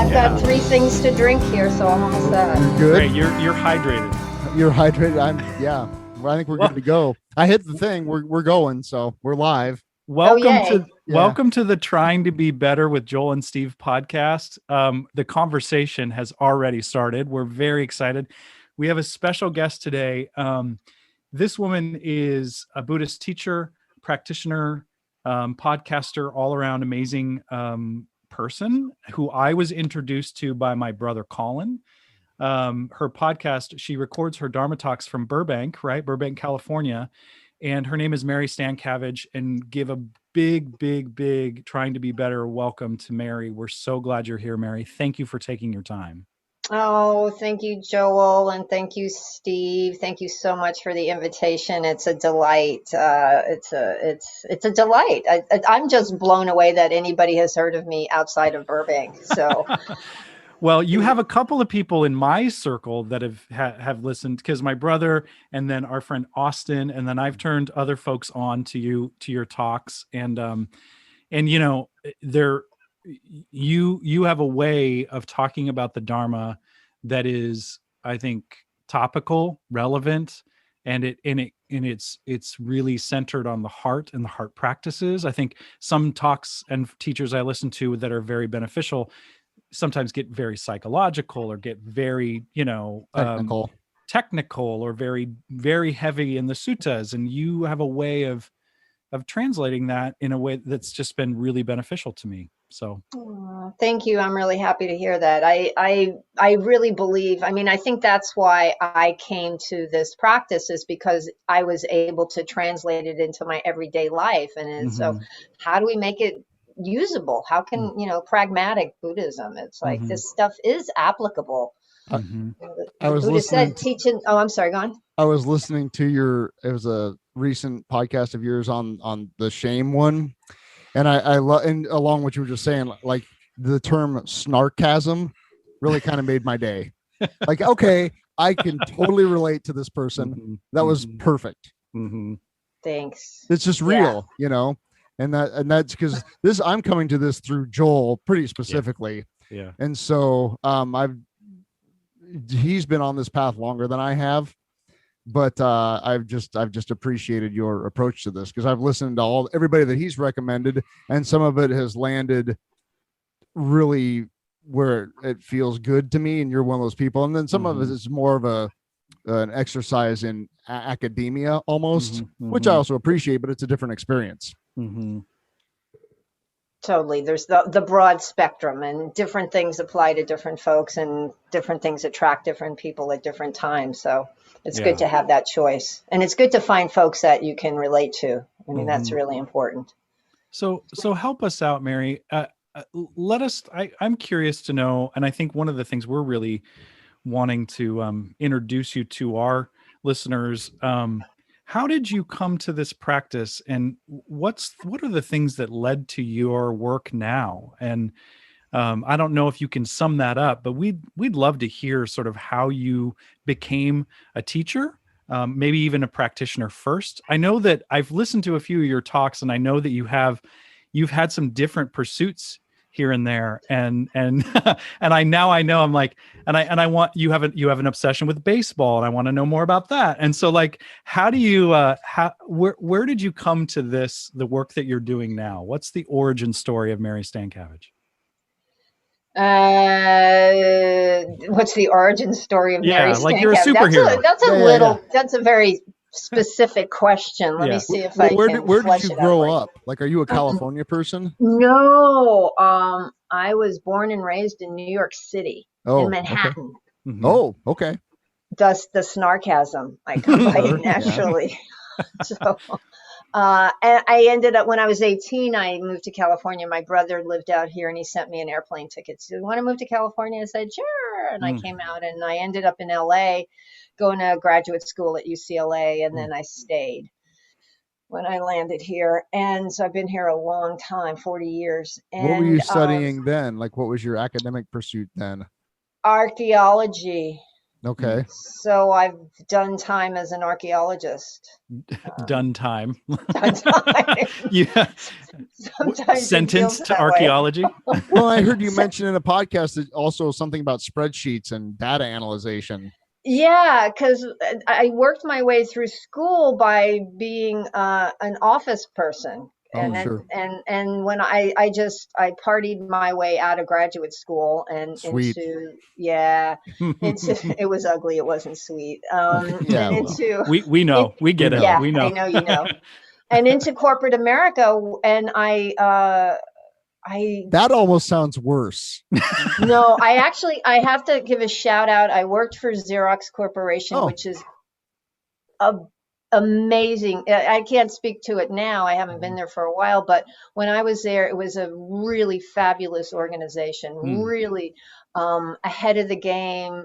I've got 3 things to drink here, so I'm all set. You're good. Great. You're hydrated. You're hydrated. Well, I think we're good to go. I hit the thing. We're going, so we're live. Welcome to the Trying to Be Better with Joel and Steve podcast. The conversation has already started. We're very excited. We have a special guest today. This woman is a Buddhist teacher, practitioner, podcaster, all around amazing person who I was introduced to by my brother Colin. Her podcast, she records her Dharma talks from Burbank, California. And her name is Mary Stancavage. And give a big Trying to Be Better welcome to Mary. We're so glad you're here, Mary. Thank you for taking your time. Oh, thank you, Joel, and thank you, Steve. Thank you so much for the invitation. It's a delight. It's a delight. I'm just blown away that anybody has heard of me outside of Burbank. So, well, you have a couple of people in my circle that have listened, because my brother and then our friend Austin, and then I've turned other folks on to your talks, and you know, you have a way of talking about the Dharma that is, I think, topical, relevant, and it's really centered on the heart and the heart practices. I think some talks and teachers I listen to that are very beneficial sometimes get very psychological or get very, technical or very, very heavy in the suttas. And you have a way of translating that in a way that's just been really beneficial to me. So thank you. I'm really happy to hear that. I really believe, I think that's why I came to this practice, is because I was able to translate it into my everyday life. And so how do we make it usable? How can, pragmatic Buddhism, it's like this stuff is applicable. I was listening teaching. Oh, I'm sorry, go on. I was listening to it was a recent podcast of yours on the shame one. And I love, and along what you were just saying, like the term snarkasm really kind of made my day. Like, okay, I can totally relate to this person. That was perfect. Thanks. It's just real, and that's because I'm coming to this through Joel pretty specifically. Yeah. And so he's been on this path longer than I have. But I've just appreciated your approach to this, because I've listened to everybody that he's recommended, and some of it has landed really where it feels good to me, and you're one of those people. And then some of it is more of an exercise in academia almost, which I also appreciate, but it's a different experience. Totally. There's the broad spectrum, and different things apply to different folks, and different things attract different people at different times. So it's good to have that choice, and it's good to find folks that you can relate to. That's really important. So help us out, Mary. I'm curious to know, and I think one of the things we're really wanting to introduce you to our listeners, how did you come to this practice, and what are the things that led to your work now? And I don't know if you can sum that up, but we'd love to hear sort of how you became a teacher, maybe even a practitioner first. I know that I've listened to a few of your talks, and I know that you've had some different pursuits here and there, and and I know I'm like, and I want you have an obsession with baseball, and I want to know more about that. And so, like, how do you where did you come to the work that you're doing now? What's the origin story of Mary Stancavage? What's the origin story of Mary Stancavage? Like you're a superhero. That's a very specific question. Let me see if I can. Where did you grow up? Like, are you a California person? No, I was born and raised in New York City, in Manhattan. Okay. Oh, okay. Thus the snarkasm I come by naturally. So, and I ended up, when I was 18, I moved to California. My brother lived out here, and he sent me an airplane ticket. So, you want to move to California? I said, sure. And I came out, and I ended up in LA, going to graduate school at UCLA, and then I stayed when I landed here. And so I've been here a long time, 40 years. And what were you studying then? Like, what was your academic pursuit then? Archaeology. Okay. So I've done time as an archaeologist. Done time. Done time. Yeah. Sometimes it feels Sentenced to that way. archaeology. Well, I heard you mention in a podcast that also something about spreadsheets and data analyzation. Yeah, because I worked my way through school by being an office person, Oh, and sure. when I partied my way out of graduate school and Sweet. into it was ugly, it wasn't sweet, Yeah, and well, into we know, we get it. yeah, We know. I know you know, and into corporate America, and I that almost sounds worse. no, I have to give a shout out. I worked for Xerox Corporation, Oh. which is a amazing. I can't speak to it now. I haven't been there for a while, but when I was there, it was a really fabulous organization, really ahead of the game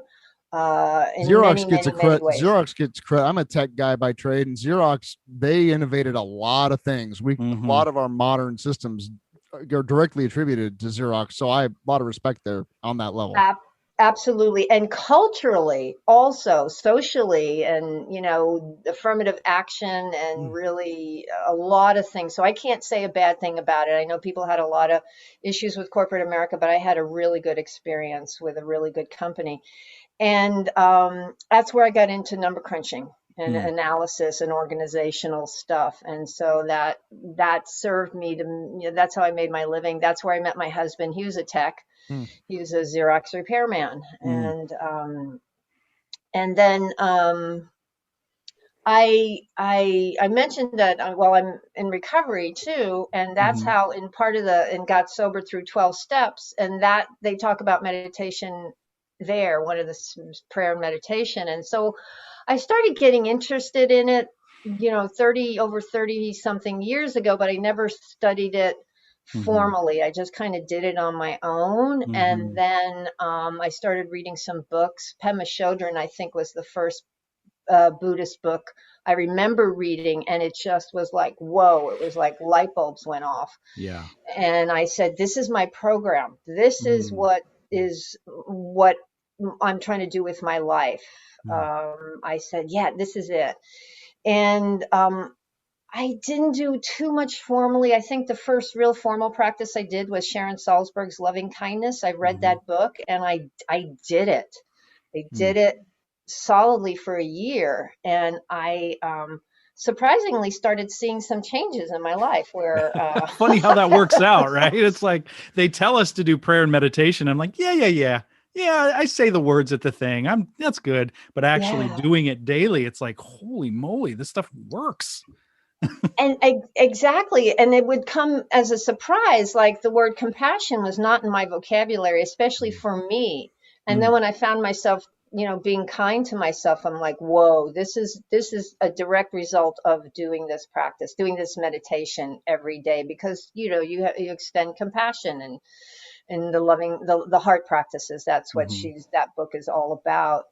in Xerox many ways. Xerox gets credit. I'm a tech guy by trade, and Xerox, they innovated a lot of things. A lot of our modern systems are directly attributed to Xerox. So I have a lot of respect there on that level. Absolutely. And culturally, also socially, and, affirmative action and really a lot of things. So I can't say a bad thing about it. I know people had a lot of issues with corporate America, but I had a really good experience with a really good company. And that's where I got into number crunching and analysis and organizational stuff. And so that served me to, that's how I made my living. That's where I met my husband. He was a tech. He was a Xerox repairman. And then I mentioned that while I'm in recovery too, and that's how and got sober through 12 steps, and that they talk about meditation there, one of the prayer and meditation. And so I started getting interested in it, over 30 something years ago, but I never studied it formally. I just kind of did it on my own. And then I started reading some books. Pema Chodron, I think, was the first Buddhist book I remember reading, and it just was like, whoa, it was like light bulbs went off. Yeah. And I said, this is my program. This is what I'm trying to do with my life. I said, yeah, this is it. And I didn't do too much formally. I think the first real formal practice I did was Sharon Salzberg's Loving Kindness. I read that book, and I did it. I did it solidly for a year, and I surprisingly started seeing some changes in my life where funny how that works out, right? It's like they tell us to do prayer and meditation. I'm like, yeah, I say the words at the thing, that's good, but actually doing it daily, it's like, holy moly, this stuff works. And exactly. And it would come as a surprise, like the word compassion was not in my vocabulary, especially for me. And then when I found myself, being kind to myself, I'm like, whoa, this is a direct result of doing this practice, doing this meditation every day, because, you extend compassion and the loving, the heart practices. That's what that book is all about.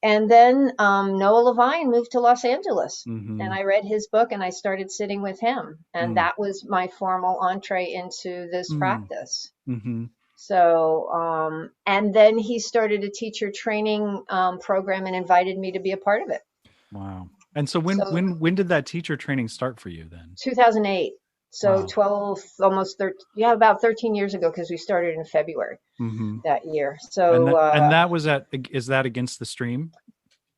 And then Noah Levine moved to Los Angeles, and I read his book, and I started sitting with him, and that was my formal entree into this practice. So, and then he started a teacher training program and invited me to be a part of it. Wow! And so when did that teacher training start for you then? 2008. So 12, almost 13, about 13 years ago, because we started in February that year. So, and that was is that Against the Stream?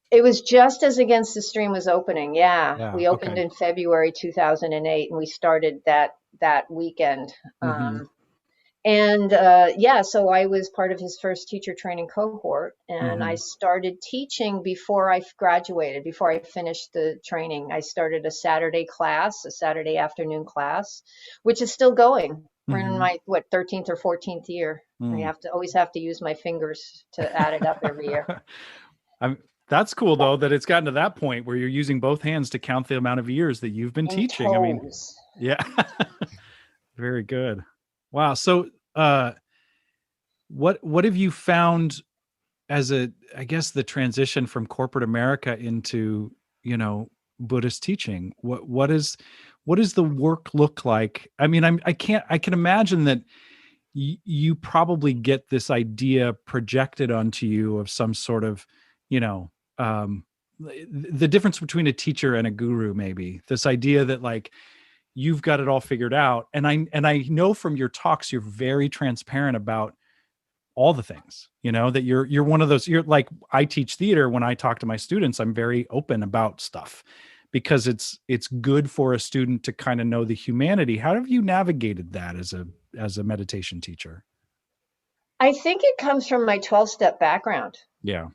It was just as Against the Stream was opening. Yeah. We opened in February 2008, and we started that weekend. So I was part of his first teacher training cohort, and I started teaching before I graduated, before I finished the training. I started a Saturday afternoon class, which is still going. We're in my 13th or 14th year. I always have to use my fingers to add it up every year. That's cool though, that it's gotten to that point where you're using both hands to count the amount of years that you've been teaching. Toes. I mean, yeah, very good. Wow. So, what have you found as I guess the transition from corporate America into, Buddhist teaching? What does the work look like? I mean, I can imagine that you probably get this idea projected onto you of some sort of, you know, the difference between a teacher and a guru, maybe this idea that like, you've got it all figured out. And I know from your talks, you're very transparent about all the things, you know, that you're one of those, you're like, I teach theater. When I talk to my students, I'm very open about stuff because it's good for a student to kind of know the humanity. How have you navigated that as a meditation teacher? I think it comes from my 12-step background. Yeah.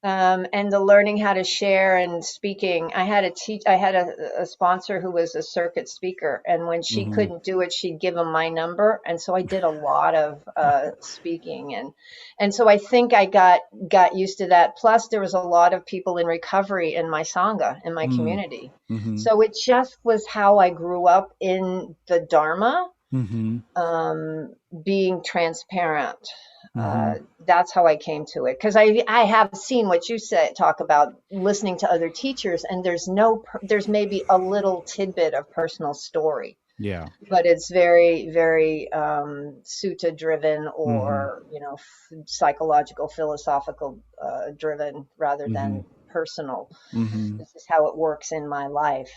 And the learning how to share and speaking. I had a sponsor who was a circuit speaker, and when she couldn't do it, she'd give him my number. And so I did a lot of speaking, and so I think I got used to that. Plus, there was a lot of people in recovery in my sangha, in my community. So it just was how I grew up in the Dharma, being transparent. That's how I came to it, because I have seen what you said, talk about listening to other teachers, and there's maybe a little tidbit of personal story, but it's very, very sutta driven, or psychological, philosophical driven, rather than personal. This is how it works in my life.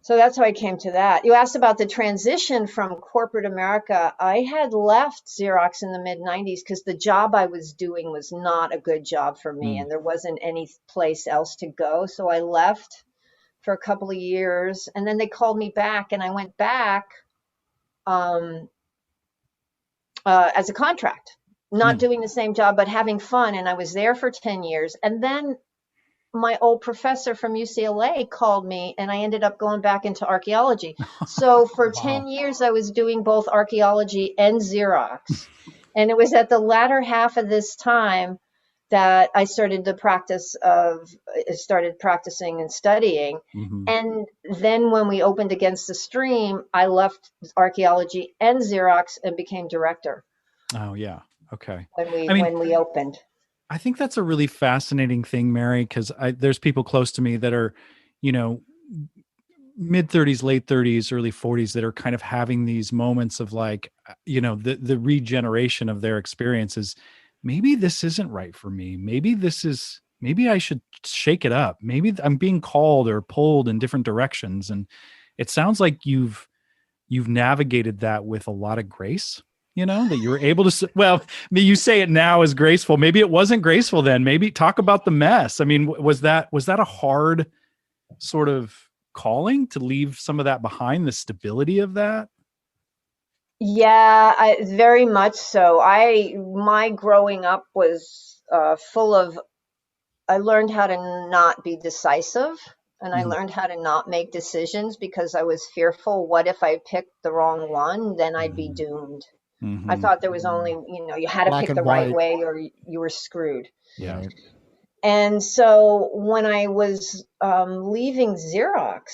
So that's how I came to that. You asked about the transition from corporate America. I had left Xerox in the mid-90s because the job I was doing was not a good job for me, and there wasn't any place else to go. So I left for a couple of years, and then they called me back, and I went back as a contract, not doing the same job, but having fun. And I was there for 10 years. And then my old professor from UCLA called me, and I ended up going back into archaeology. So for 10 years, I was doing both archaeology and Xerox. And it was at the latter half of this time that I started practicing and studying. And then when we opened Against the Stream, I left archaeology and Xerox and became director. Oh, yeah. Okay. When we opened. I think that's a really fascinating thing, Mary, because there's people close to me that are, mid 30s, late 30s, early 40s that are kind of having these moments of like, the regeneration of their experiences. Maybe this isn't right for me. Maybe I should shake it up. Maybe I'm being called or pulled in different directions. And it sounds like you've navigated that with a lot of grace. That you were able to, well, you say it now as graceful. Maybe it wasn't graceful then. Maybe talk about the mess. I mean, was that a hard sort of calling to leave some of that behind, the stability of that? Yeah, very much so. My growing up was full of, I learned how to not be decisive, and I learned how to not make decisions because I was fearful. What if I picked the wrong one? Then I'd be doomed. I thought there was only, you had to pick the right way or you were screwed. Yeah. And so when I was leaving Xerox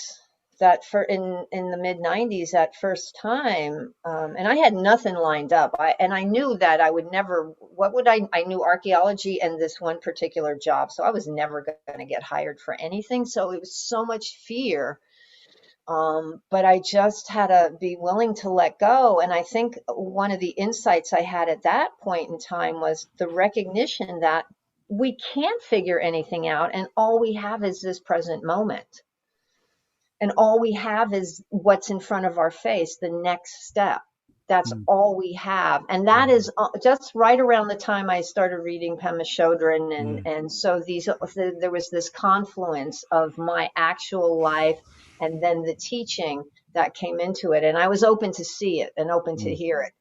in the mid-90s, that first time, and I had nothing lined up. I knew that I would never, I knew archaeology and this one particular job. So I was never going to get hired for anything. So it was so much fear. But I just had to be willing to let go. And I think one of the insights I had at that point in time was the recognition that we can't figure anything out. And all we have is this present moment. And all we have is what's in front of our face, the next step. That's all we have. And that is just right around the time I started reading Pema Chodron. And so there was this confluence of my actual life and then the teaching that came into it. And I was open to see it and open to hear it.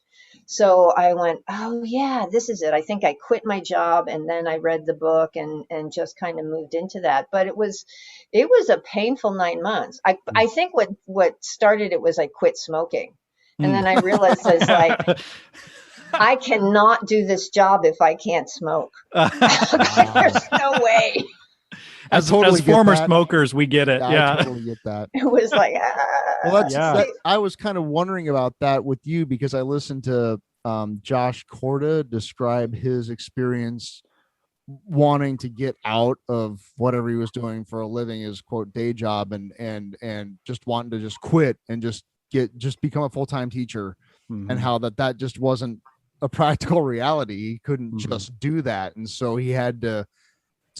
So I went, oh yeah, this is it. I think I quit my job, and then I read the book and just kind of moved into that. But it was a painful 9 months. I think what started it was I quit smoking. And then I realized I was like, I cannot do this job if I can't smoke. There's no way. As former smokers, we get it. I totally get that. It was like, well, I was kind of wondering about that with you because I listened to Josh Corda describe his experience wanting to get out of whatever he was doing for a living, his quote day job, and just wanting to just quit and just become a full-time teacher, and how that just wasn't a practical reality. He couldn't just do that, and so he had to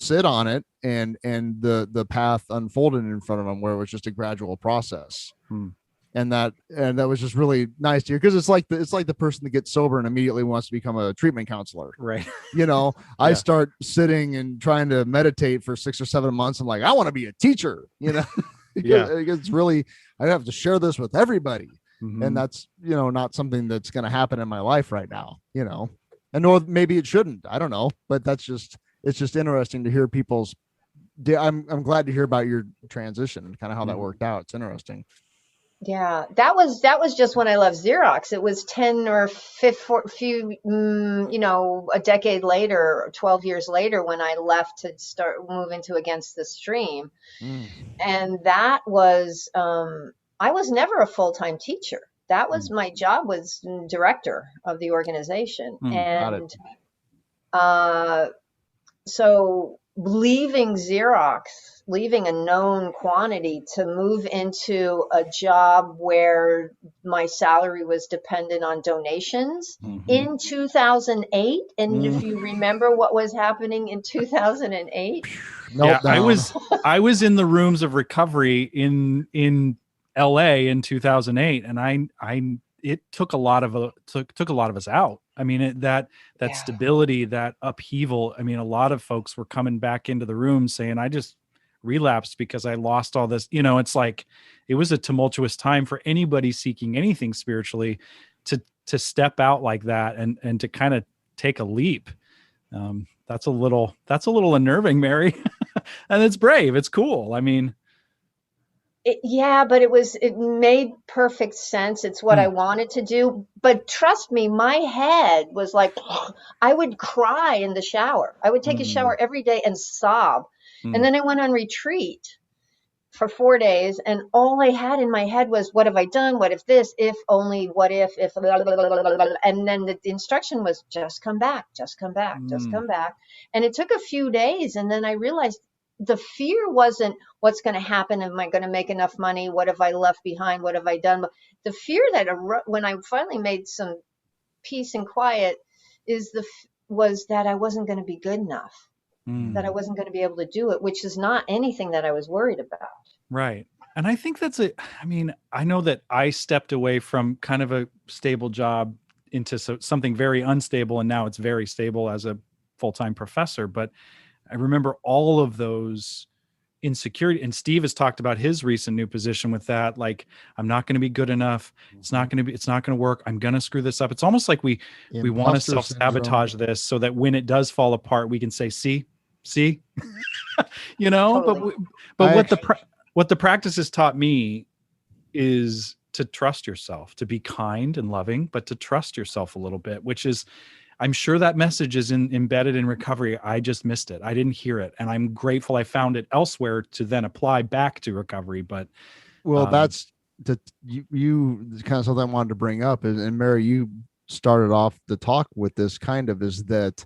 sit on it, and the path unfolded in front of him, where it was just a gradual process. And that was just really nice to hear, because it's like the person that gets sober and immediately wants to become a treatment counselor, right? I start sitting and trying to meditate for 6 or 7 months. I'm like, I want to be a teacher, because it's really, I have to share this with everybody. And that's not something that's going to happen in my life right now, and or maybe it shouldn't, I don't know, but it's just interesting to hear people's. I'm glad to hear about your transition, kind of how that worked out. It's interesting. Yeah, that was just when I left Xerox. It was 10 or 15, a decade later, 12 years later, when I left to start moving to Against the Stream. And that was, I was never a full-time teacher. That was my job, was director of the organization. And so leaving Xerox, leaving a known quantity to move into a job where my salary was dependent on donations in 2008. And if you remember what was happening in 2008. I was in the rooms of recovery in LA in 2008. And it took a lot of us out. I mean, that stability, that upheaval. I mean, a lot of folks were coming back into the room saying, I just relapsed because I lost all this. It's like, it was a tumultuous time for anybody seeking anything spiritually to step out like that and to kind of take a leap. That's a little unnerving, Mary. And it's brave. It's cool. I mean, but it made perfect sense. It's what I wanted to do. But trust me, my head was like, I would cry in the shower. I would take a shower every day and sob. And then I went on retreat for 4 days. And all I had in my head was, what have I done? What if this, if only, what if, blah, blah, blah, blah, blah. And then the instruction was, just come back, just come back, just come back. And it took a few days. And then I realized, the fear wasn't what's going to happen. Am I going to make enough money? What have I left behind? What have I done? The fear that when I finally made some peace and quiet was that I wasn't going to be good enough, that I wasn't going to be able to do it, which is not anything that I was worried about. Right. And I think I know that I stepped away from kind of a stable job into something very unstable. And now it's very stable as a full-time professor. But I remember all of those insecurity, and Steve has talked about his recent new position with that. Like, I'm not going to be good enough. It's not going to work. I'm going to screw this up. It's almost like we want to self-sabotage this so that when it does fall apart, we can say, see, totally. But what the practice has taught me is to trust yourself, to be kind and loving, but to trust yourself a little bit, which is, I'm sure that message is embedded in recovery. I just missed it. I didn't hear it. And I'm grateful I found it elsewhere to then apply back to recovery. But that's you kind of something I wanted to bring up. And Mary, you started off the talk with this is that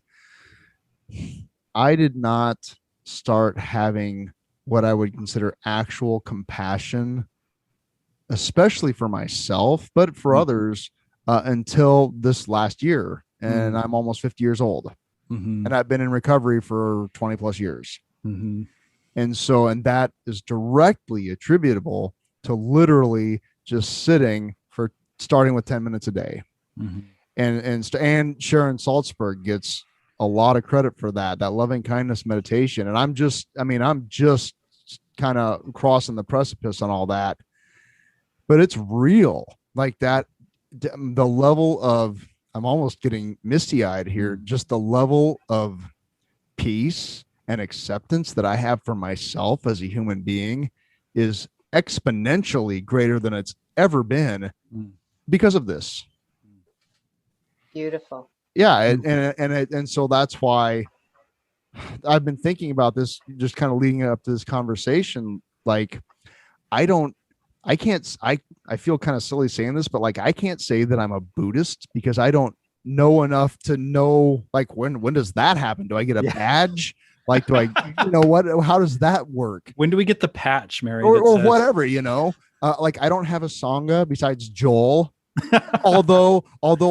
I did not start having what I would consider actual compassion, especially for myself, but for others, until this last year. And I'm almost 50 years old, and I've been in recovery for 20 plus years. And that is directly attributable to literally just starting with 10 minutes a day. And Sharon Salzberg gets a lot of credit for that loving kindness meditation. And I'm just kind of crossing the precipice on all that, but it's real. Like that, the level of, I'm almost getting misty-eyed here, just the level of peace and acceptance that I have for myself as a human being is exponentially greater than it's ever been because of this. Beautiful. Yeah. And so that's why I've been thinking about this, just kind of leading up to this conversation. Like, I feel kind of silly saying this, but like, I can't say that I'm a Buddhist because I don't know enough to know, like, when does that happen? Do I get a badge? Like, do I, how does that work? When do we get the patch, Mary? Or whatever, like, I don't have a Sangha besides Joel, although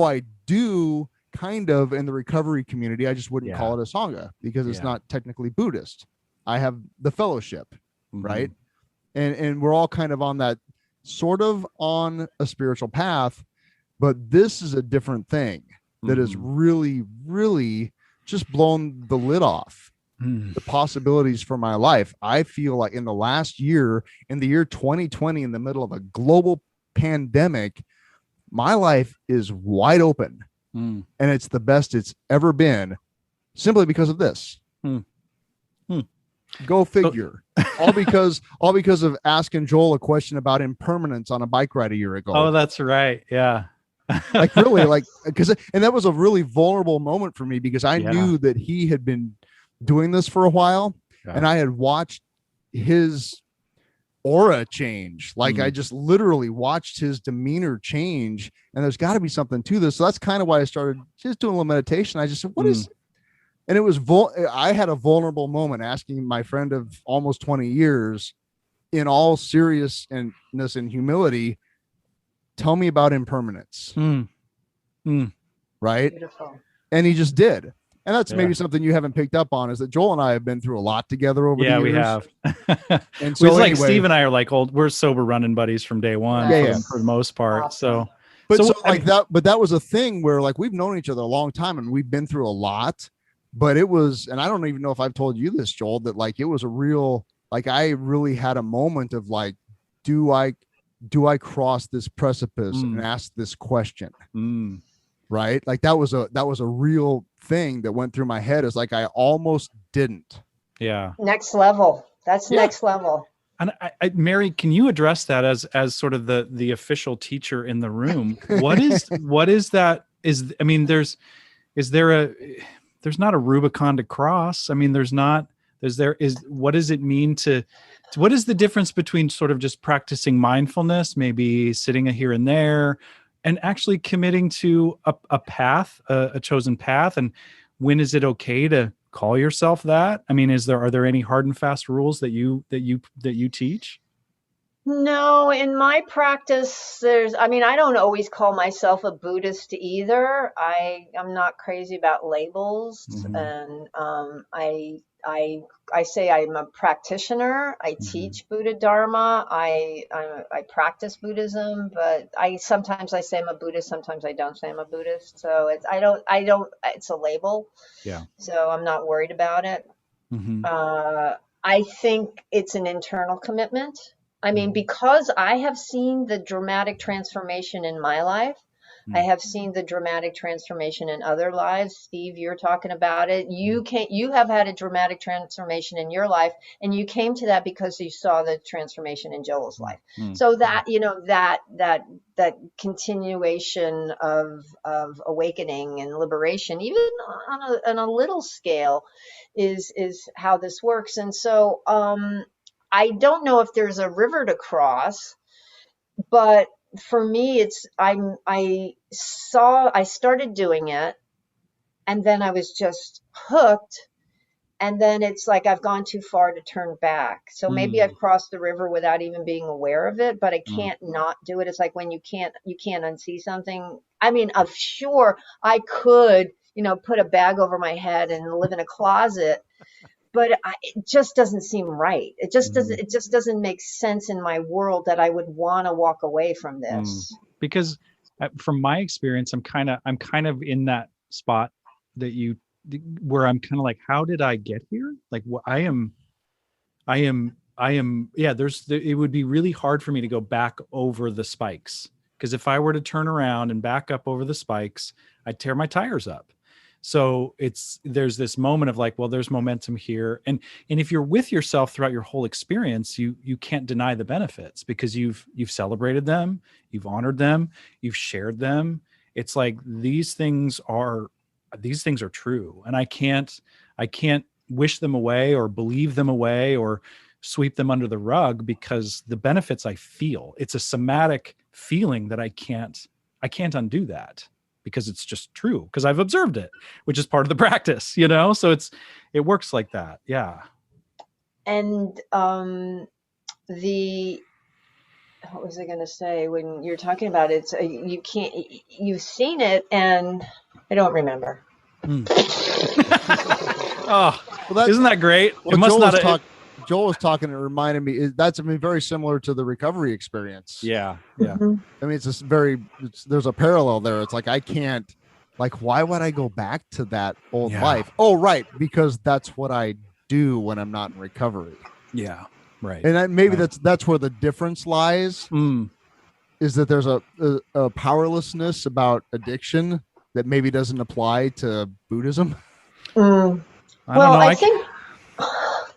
I do kind of in the recovery community. I just wouldn't call it a Sangha because it's not technically Buddhist. I have the fellowship, right? And we're all kind of on that sort of on a spiritual path, but this is a different thing that has really, really just blown the lid off the possibilities for my life. I feel like in the last year, in the year 2020, in the middle of a global pandemic, my life is wide open and it's the best it's ever been simply because of this. Go figure. all because of asking Joel a question about impermanence on a bike ride a year ago. Oh, that's right. Yeah. Like really, like, and that was a really vulnerable moment for me because I knew that he had been doing this for a while and I had watched his aura change. Like I just literally watched his demeanor change, and there's got to be something to this. So that's kind of why I started just doing a little meditation. I just said, what is, and it was, I had a vulnerable moment asking my friend of almost 20 years in all seriousness and humility, tell me about impermanence. Right. Beautiful. And he just did. And that's maybe something you haven't picked up on, is that Joel and I have been through a lot together over the years. We have. And so like Steve and I are like we're sober running buddies from day one for the most part. Awesome. But that was a thing where like we've known each other a long time and we've been through a lot, but it was, and I don't even know if I've told you this, Joel, that like it was a real, like I really had a moment of like, do I cross this precipice and ask this question? Right? Like that was a real thing that went through my head. Is like I almost didn't. Yeah. Next level. That's next level. And I Mary, can you address that as sort of the official teacher in the room? What is that? There's not a Rubicon to cross. I mean, what does it mean what is the difference between sort of just practicing mindfulness, maybe sitting a here and there, and actually committing to a path, a chosen path? And when is it okay to call yourself that? I mean, are there any hard and fast rules that you teach? No, in my practice, I don't always call myself a Buddhist either. I'm not crazy about labels, and I say I'm a practitioner. I teach Buddha Dharma. I practice Buddhism, but sometimes I say I'm a Buddhist, sometimes I don't say I'm a Buddhist. So it's a label. Yeah. So I'm not worried about it. I think it's an internal commitment. I mean, because I have seen the dramatic transformation in my life, I have seen the dramatic transformation in other lives. Steve, you're talking about it. You have had a dramatic transformation in your life, and you came to that because you saw the transformation in Joel's life. So that, that continuation of awakening and liberation, even on a little scale, is how this works. And so, I don't know if there's a river to cross, but for me, I started doing it, and then I was just hooked, and then it's like I've gone too far to turn back. So maybe I've crossed the river without even being aware of it, but I can't not do it. It's like when you can't unsee something. I mean, sure, I could, put a bag over my head and live in a closet, but it just doesn't seem right. It just doesn't make sense in my world that I would want to walk away from this. Because from my experience, I'm kind of in that spot where I'm kind of like, how did I get here? Like, I am. Yeah. It would be really hard for me to go back over the spikes, because if I were to turn around and back up over the spikes, I'd tear my tires up. So there's this moment of like, well, there's momentum here. And if you're with yourself throughout your whole experience, you can't deny the benefits, because you've celebrated them, you've honored them, you've shared them. It's like, these things are true. And I can't wish them away or believe them away or sweep them under the rug, because the benefits I feel, it's a somatic feeling that I can't undo that, because it's just true, because I've observed it, which is part of the practice, so it works like that. Yeah. And what was I going to say when you're talking about it? You can't, you've seen it, and I don't remember. Oh, Well, isn't that great? Well, It must not. Joel was talking. It reminded me. That's very similar to the recovery experience. Yeah. Mhm. I mean, there's a parallel there. It's like I can't. Like, why would I go back to that old life? Oh, right, because that's what I do when I'm not in recovery. Yeah. Right. And maybe that's where the difference lies. Is that there's a powerlessness about addiction that maybe doesn't apply to Buddhism. I don't Well, know. I think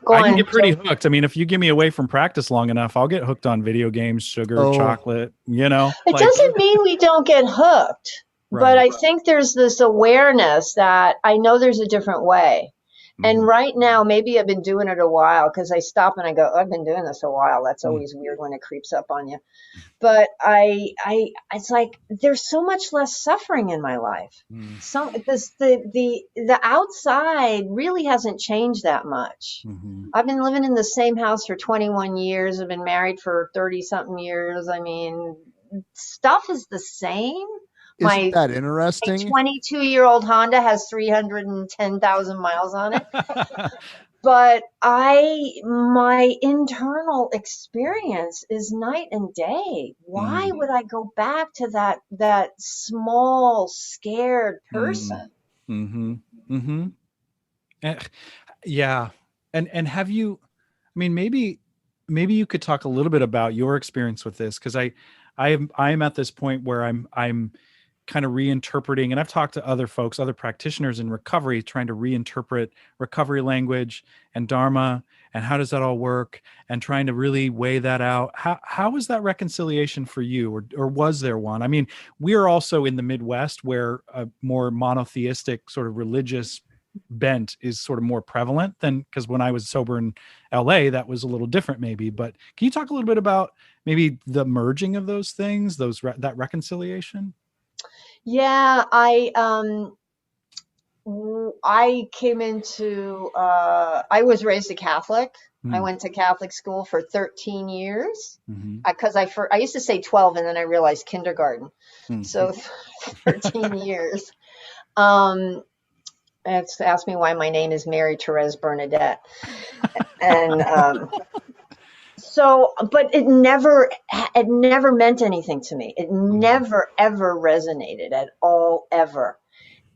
I can get pretty hooked. I mean, if you give me away from practice long enough, I'll get hooked on video games, sugar, chocolate, you know. It doesn't mean we don't get hooked, but I think there's this awareness that I know there's a different way. And right now, maybe I've been doing it a while, because I stop and I go, I've been doing this a while. That's always weird when it creeps up on you. But it's like there's so much less suffering in my life. The outside really hasn't changed that much. I've been living in the same house for 21 years. I've been married for 30 something years. I mean, stuff is the same. Isn't that interesting? My 22-year-old Honda has 310,000 miles on it. But my internal experience is night and day. Why would I go back to that small, scared person? Yeah. And have you, I mean, maybe you could talk a little bit about your experience with this, because I'm at this point where I'm kind of reinterpreting, and I've talked to other folks, other practitioners in recovery, trying to reinterpret recovery language and Dharma, and how does that all work, and trying to really weigh that out. How is that reconciliation for you, or was there one? I mean, we are also in the Midwest, where a more monotheistic sort of religious bent is sort of more prevalent than, because when I was sober in LA, that was a little different maybe. But can you talk a little bit about maybe the merging of those things, that reconciliation? Yeah, I came into, I was raised a Catholic. I went to Catholic school for 13 years, because I used to say 12, and then I realized kindergarten. So 13 years. It's asked me why my name is Mary Therese Bernadette. And so, but it never meant anything to me. It never, ever resonated at all, ever.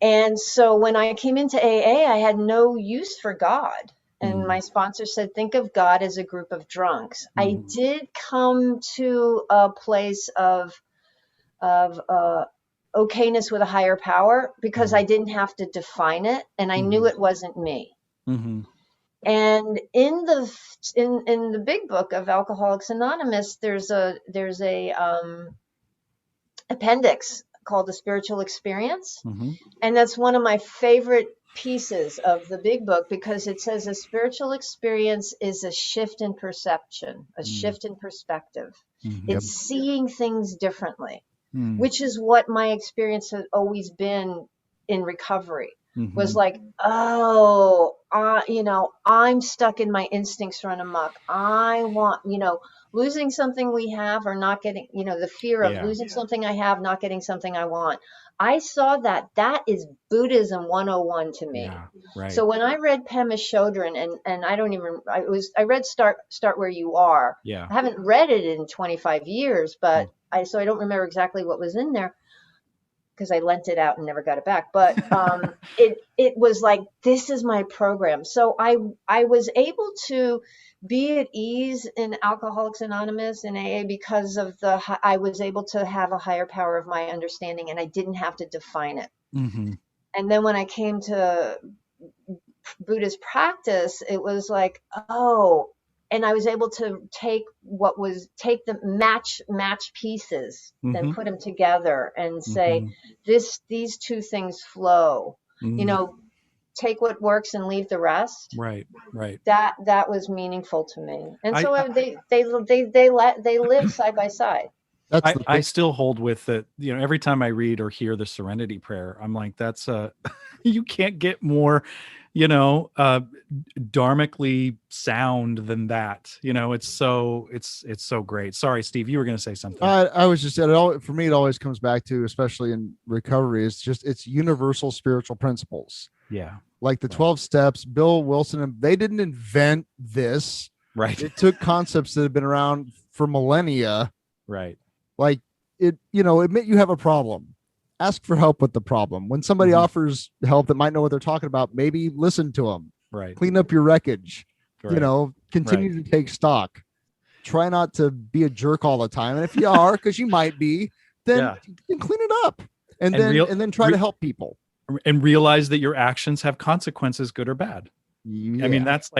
And so when I came into AA, I had no use for God. And my sponsor said, think of God as a group of drunks. I did come to a place of okayness with a higher power, because I didn't have to define it, and I knew it wasn't me. And in the big book of Alcoholics Anonymous, there's a appendix called the Spiritual Experience, and that's one of my favorite pieces of the big book, because it says a spiritual experience is a shift in perception, a shift in perspective. It's seeing things differently, which is what my experience has always been in recovery. Was like, I'm stuck in my instincts run amok. I want, losing something we have, or not getting, the fear of losing something I have, not getting something I want. I saw that is Buddhism 101 to me. So when I read Pema Chodron, and I read Start Where You Are. I haven't read it in 25 years, but I don't remember exactly what was in there, because I lent it out and never got it back. But it was like, this is my program. So I was able to be at ease in Alcoholics Anonymous and AA, because of I was able to have a higher power of my understanding, and I didn't have to define it. And then when I came to Buddhist practice, it was like, and I was able to take the match pieces, then put them together and say, these two things flow, take what works and leave the rest. Right. That was meaningful to me. And so they live side by side. I still hold with it. Every time I read or hear the Serenity Prayer, I'm like, that's you can't get more dharmically sound than that. It's so great. Sorry, Steve, you were going to say something. I was just saying, for me, it always comes back to, especially in recovery, it's universal spiritual principles. Yeah. Like the 12 steps, Bill Wilson, they didn't invent this. Right. It took concepts that have been around for millennia. Right. Like admit you have a problem. Ask for help with the problem. When somebody offers help that might know what they're talking about, maybe listen to them. Right. Clean up your wreckage. Right. Continue to take stock. Try not to be a jerk all the time. And if you are, because you might be, then clean it up. And then try to help people. And realize that your actions have consequences, good or bad. Yeah. I mean, that's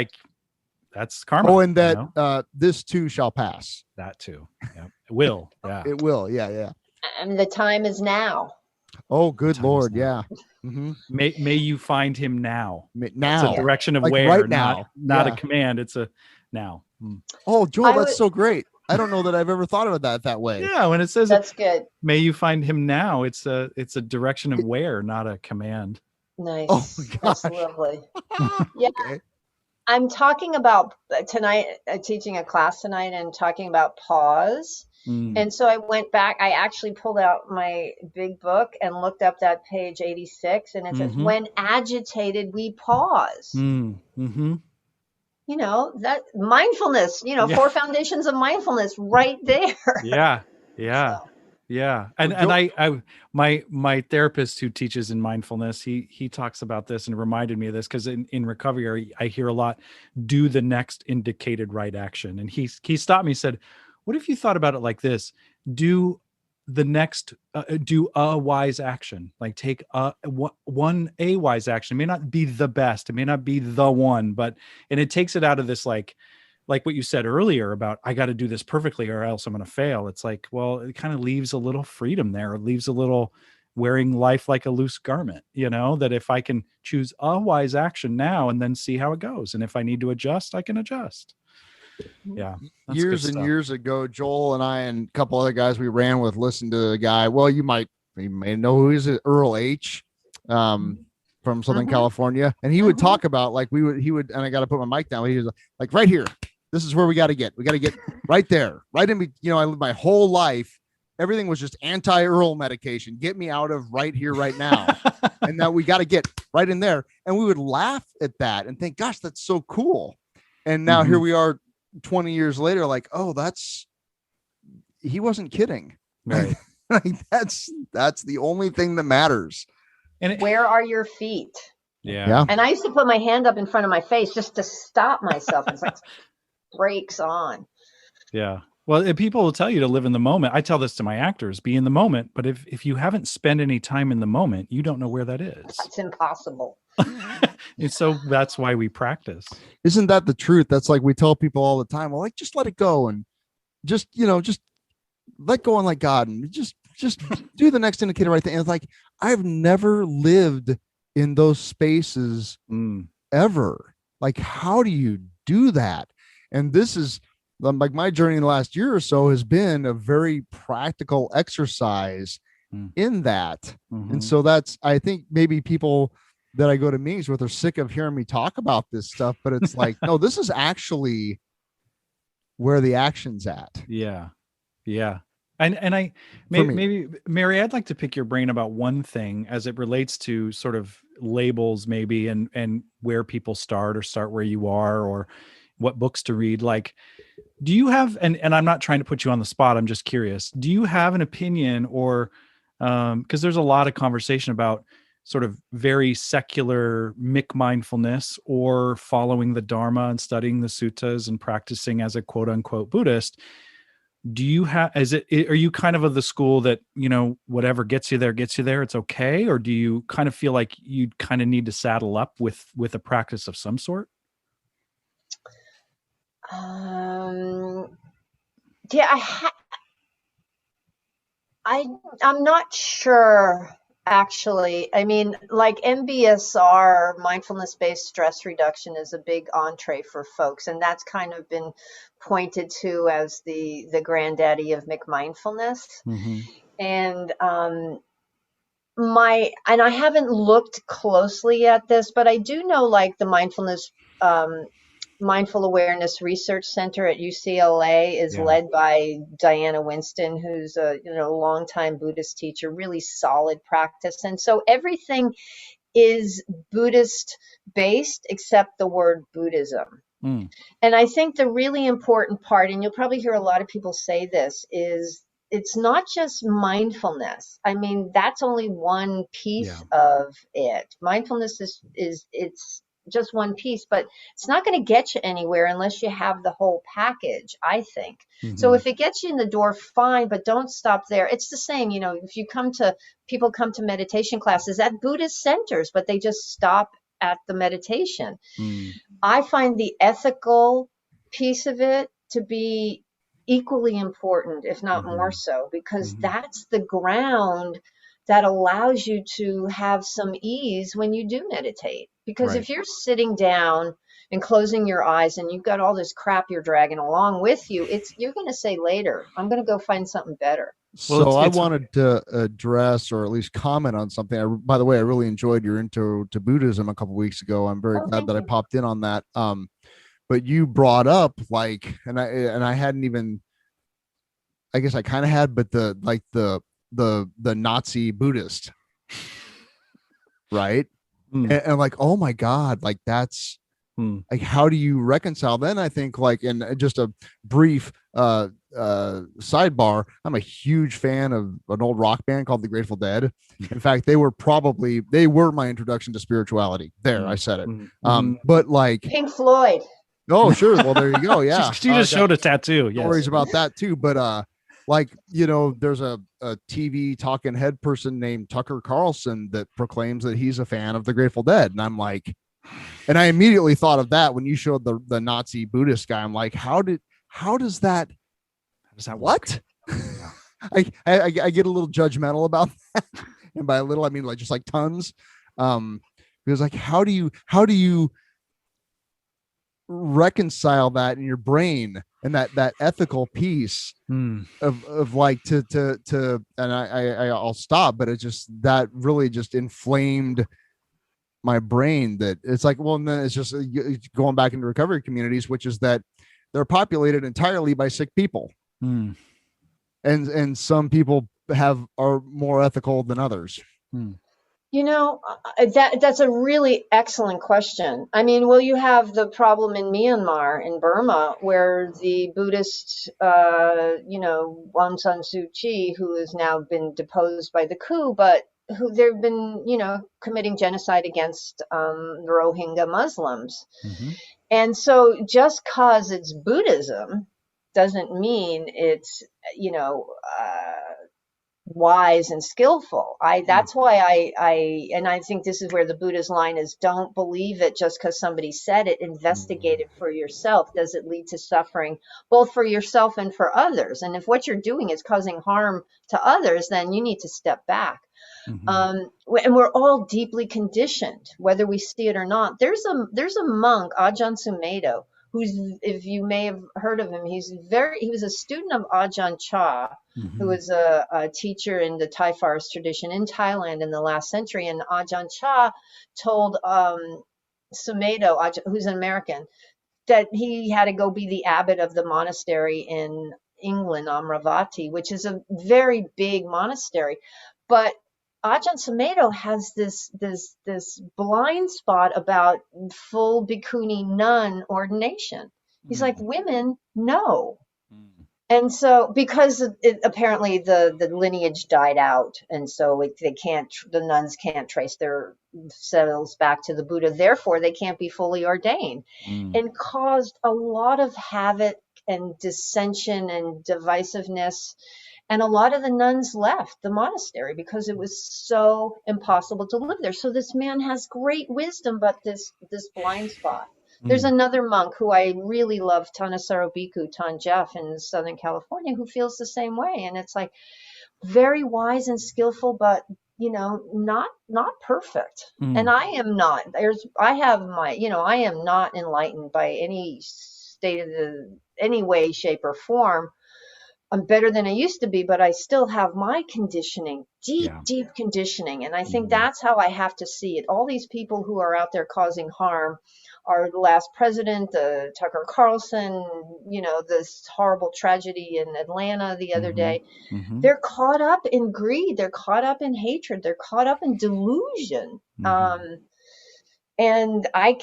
karma. Oh, and that this too shall pass. That too. Yeah. It will. Yeah. It will. Yeah. Yeah. And the time is now. Oh, good Lord. Yeah. Mm-hmm. May you find him now. Now. It's a direction of like where, right now. not a command. It's a now. Oh, Joel, that's so great. I don't know that I've ever thought of that way. Yeah, when it says that's good. May you find him now. It's a direction of where, not a command. Nice. Oh my gosh. That's lovely. Yeah. Okay. I'm talking about tonight, teaching a class tonight and talking about pause. And so I went back, I actually pulled out my big book and looked up that page 86, and it says, when agitated, we pause. Mm-hmm. That mindfulness, 4 foundations of mindfulness right there. Yeah. Yeah. So. Yeah. And my therapist who teaches in mindfulness, he talks about this and reminded me of this because in recovery, I hear a lot, do the next indicated right action. And he stopped me and said, what if you thought about it like this? Do the next, do a wise action, like take a wise action. It may not be the best. It may not be the one, and it takes it out of this, like what you said earlier about, I got to do this perfectly or else I'm going to fail. It's like, well, it kind of leaves a little freedom there. It leaves a little wearing life like a loose garment, that if I can choose a wise action now and then see how it goes. And if I need to adjust, I can adjust. Yeah. Years and years ago, Joel and I and a couple other guys we ran with listened to a guy. Well, you may know who he is, Earl H. From Southern California. And he would talk about he would, and I got to put my mic down. He was like, right here, this is where we got to get right there, right in. I lived my whole life. Everything was just anti-Earl medication. Get me out of right here, right now. And now we got to get right in there. And we would laugh at that and think, gosh, that's so cool. And now here we are 20 years later, like, oh, he wasn't kidding. Right. That's the only thing that matters. And where are your feet? Yeah. And I used to put my hand up in front of my face just to stop myself. It's like brakes on. Yeah. Well, people will tell you to live in the moment. I tell this to my actors, be in the moment. But if you haven't spent any time in the moment, you don't know where that is. That's impossible. And so that's why we practice. Isn't that the truth? That's like we tell people all the time, well, like, just let it go and just let go and let God and just do the next indicator right thing. And it's like, I've never lived in those spaces ever. Like, how do you do that? And this is like my journey in the last year or so has been a very practical exercise in that. And so I think maybe people that I go to meetings with are sick of hearing me talk about this stuff, but it's like, no, this is actually where the action's at. Yeah. Yeah. And I maybe Mary, I'd like to pick your brain about one thing as it relates to sort of labels maybe and where people start where you are or what books to read. Like, do you have, and I'm not trying to put you on the spot, I'm just curious, do you have an opinion or, because there's a lot of conversation about sort of very secular mindfulness or following the Dharma and studying the suttas and practicing as a quote unquote Buddhist. Do you have, are you kind of the school that, whatever gets you there, it's okay? Or do you kind of feel like you kind of need to saddle up with a practice of some sort? Yeah, I'm not sure, actually. I mean, like MBSR, mindfulness-based stress reduction, is a big entree for folks, and that's kind of been pointed to as the granddaddy of McMindfulness. And and I haven't looked closely at this, but I do know like the Mindful Awareness Research Center at UCLA is led by Diana Winston, who's a longtime Buddhist teacher, really solid practice. And so everything is Buddhist based except the word Buddhism. And I think the really important part, and you'll probably hear a lot of people say this, is it's not just mindfulness. I mean, that's only one piece of it. Mindfulness is it's just one piece, but it's not going to get you anywhere unless you have the whole package, I think. So if it gets you in the door, fine, but don't stop there. It's the same, if people come to meditation classes at Buddhist centers, but they just stop at the meditation. I find the ethical piece of it to be equally important, if not more so, because that's the ground that allows you to have some ease when you do meditate. Because if you're sitting down and closing your eyes and you've got all this crap you're dragging along with you, you're going to say later, I'm going to go find something better. So I wanted to address or at least comment on something. By the way, I really enjoyed your intro to Buddhism a couple of weeks ago. I'm very glad that I popped in on that. But you brought up and I hadn't even, I guess I kind of had, but the Nazi Buddhist, right? And like, oh my God, like that's like, how do you reconcile? Then I think in just a brief sidebar, I'm a huge fan of an old rock band called the Grateful Dead. In fact, they were my introduction to spirituality. There, I said it. But like Pink Floyd. Oh, sure. Well, there you go. Yeah. She just showed a tattoo. Yes. Stories about that too. But there's a TV talking head person named Tucker Carlson that proclaims that he's a fan of the Grateful Dead. And I'm like, and I immediately thought of that when you showed the Nazi Buddhist guy. I'm like, how does that what? I get a little judgmental about that. And by a little, I mean like just like tons. Because like, how do you reconcile that in your brain and that ethical piece of like to and I'll stop, but it just that really just inflamed my brain that it's like, well, and then it's just going back into recovery communities, which is that they're populated entirely by sick people. And some people are more ethical than others. That's a really excellent question. I mean, well, you have the problem in Myanmar, in Burma, where the Buddhist, Aung San Suu Kyi, who has now been deposed by the coup, but who they've been, committing genocide against the Rohingya Muslims. And so just because it's Buddhism doesn't mean it's, wise and skillful. That's why I think this is where the Buddha's line is: don't believe it just because somebody said it. Investigate it for yourself. Does it lead to suffering both for yourself and for others? And if what you're doing is causing harm to others, then you need to step back. And we're all deeply conditioned, whether we see it or not. There's a monk, Ajahn Sumedho, who's, if you may have heard of him, he was a student of Ajahn Chah, who was a teacher in the Thai forest tradition in Thailand in the last century. And Ajahn Chah told Sumedho, who's an American, that he had to go be the abbot of the monastery in England, Amravati, which is a very big monastery. But Ajahn Sumedho has this blind spot about full bhikkhuni nun ordination. He's like, women, no. And so, because apparently the lineage died out, and so the nuns can't trace their selves back to the Buddha, therefore they can't be fully ordained, and caused a lot of havoc and dissension and divisiveness. And a lot of the nuns left the monastery because it was so impossible to live there. So this man has great wisdom, but this blind spot. There's another monk who I really love, Thanissaro Bhikkhu, Tan Jeff in Southern California, who feels the same way. And it's like very wise and skillful, but not perfect. And I am not. I am not enlightened by any any way, shape, or form. I'm better than I used to be, but I still have my conditioning, deep, Yeah. deep conditioning. And I think Mhm. that's how I have to see it. All these people who are out there causing harm are the last president, Tucker Carlson, this horrible tragedy in Atlanta the other Mhm. day. Mhm. They're caught up in greed. They're caught up in hatred. They're caught up in delusion. Mhm. And I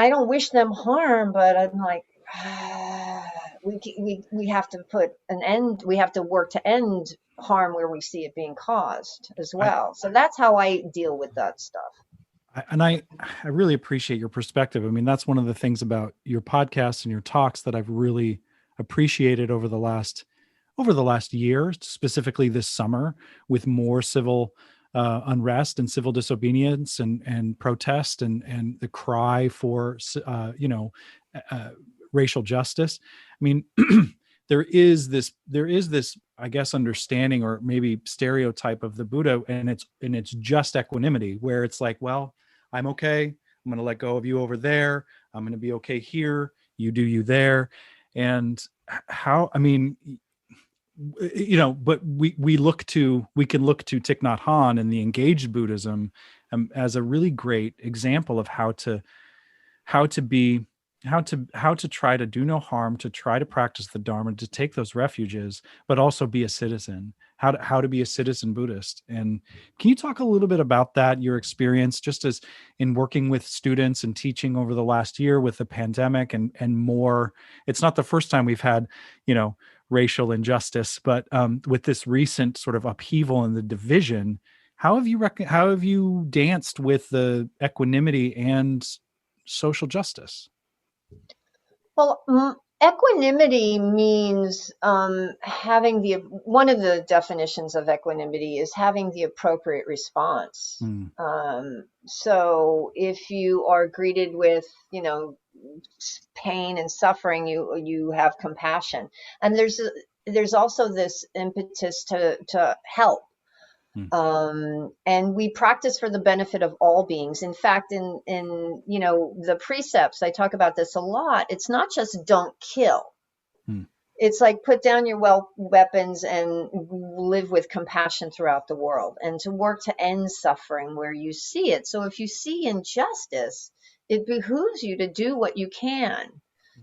don't wish them harm, but I'm like, we have to put an end, we have to work to end harm where we see it being caused as I, well. So that's how I deal with that stuff. I really appreciate your perspective. I mean, that's one of the things about your podcast and your talks that I've really appreciated over the last year, specifically this summer, with more civil unrest and civil disobedience and protest and the cry for uh, racial justice. I mean, there is this I guess understanding or maybe stereotype of the Buddha, and it's just equanimity, where it's like, well, I'm okay. I'm going to let go of you over there. I'm going to be okay here. You do you there. And how, I mean, but we can look to Thich Nhat Hanh and the engaged Buddhism as a really great example of how to be how to try to do no harm, to try to practice the Dharma, to take those refuges, but also be a citizen. How to be a citizen Buddhist. And can you talk a little bit about that, your experience, just as in working with students and teaching over the last year with the pandemic and more? It's not the first time we've had, racial injustice, but with this recent sort of upheaval and the division, how have you danced with the equanimity and social justice? Well, equanimity means having one of the definitions of equanimity is having the appropriate response. Mm. So if you are greeted with, pain and suffering, you have compassion, and there's also this impetus to help. And we practice for the benefit of all beings. In fact, in the precepts, I talk about this a lot. It's not just don't kill. Hmm. It's like put down your weapons and live with compassion throughout the world, and to work to end suffering where you see it. So if you see injustice, it behooves you to do what you can.